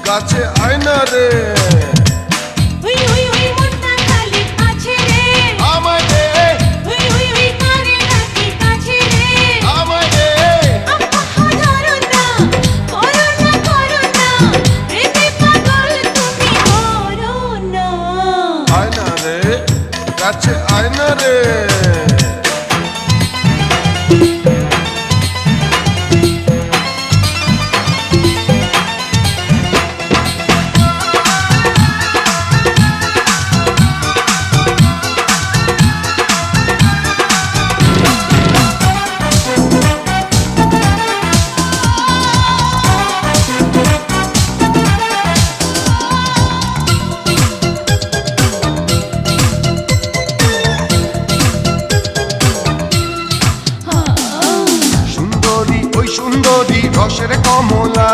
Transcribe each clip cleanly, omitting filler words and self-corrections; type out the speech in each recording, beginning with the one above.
কাছে আয় না রে হুই হুই হুই মনটা খালি আছে রে আমায় দে হুই হুই হুই করে ডাকি কাছে রে আমায় দে ধরো না করো না প্রেমে পাগল তুমি করো না আয় না রে কাছে আয় না রে সুন্দরী রসের কমলা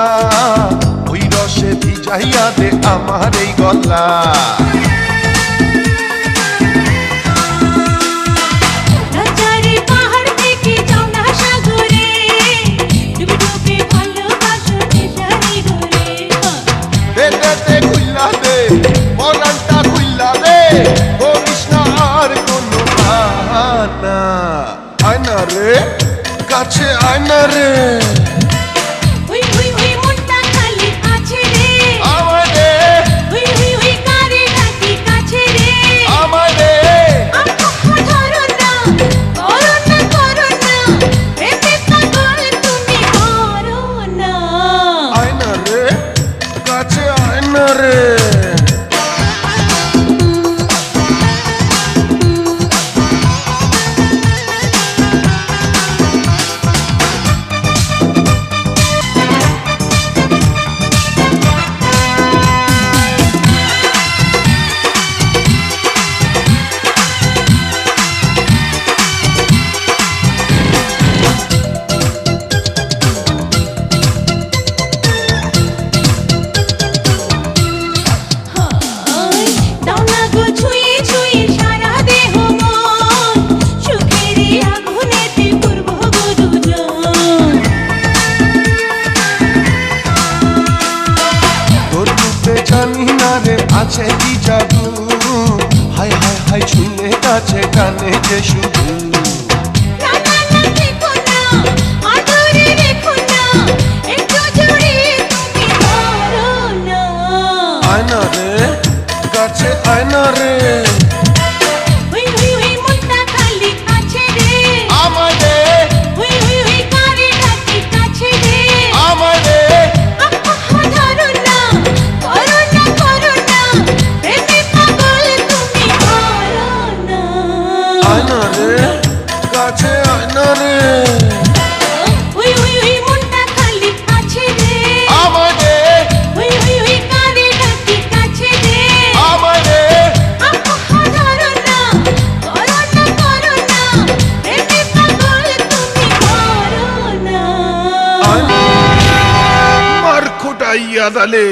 ওই রসে ভিজাইয়া দে আমার এই গলা রাজারে পাহাড় থেকে যাও না সাগরে ডুবে ডুবে ভালোবাসো নেশারি ঘরে পেটেতে খুইলা দে পরানটা খুইলা দে করিস না আর কোনো বাহানা আয় না রে কাছে আয় না রে হুই হুই হুই মনটা খালি আছে রে আমায় দে হুই হুই হুই করে ডাকি কাছে রে আমায় দে ধরো না করো না প্রেমে পাগল তুমি করো না আয় না রে কাছে আয় না রে দাও না গো ছুঁয়ে ছুঁয়ে সারা দেহ মন সুখেরই আগুনেতে করব গো দুজন তোর রূপে জানি না রে আছে কি জাদু হায় হায় হায় শুনে কাছে কানে যে শুধু না না না দেখো না আদরে রেখো না একটু জুড়ে তুমি করো না আয় না রে কাছে আয় না রে হুই হুই হুই মনটা খালি আছে রে আমায় দে হুই হুই হুই করে ডাকি কাছে রে আমায় দে ধরো না করো না প্রেমে পাগল তুমি করো না আয় না রে কাছে আয় না রে হুই হুই হুই মনটা খালি আছে রে আমায় দে হুই হুই হুই করে ডাকি কাছে রে আমায় দে ধরো না প্রেমে পাগল তুমি করো না আয় না মার খোটাইয়া দালে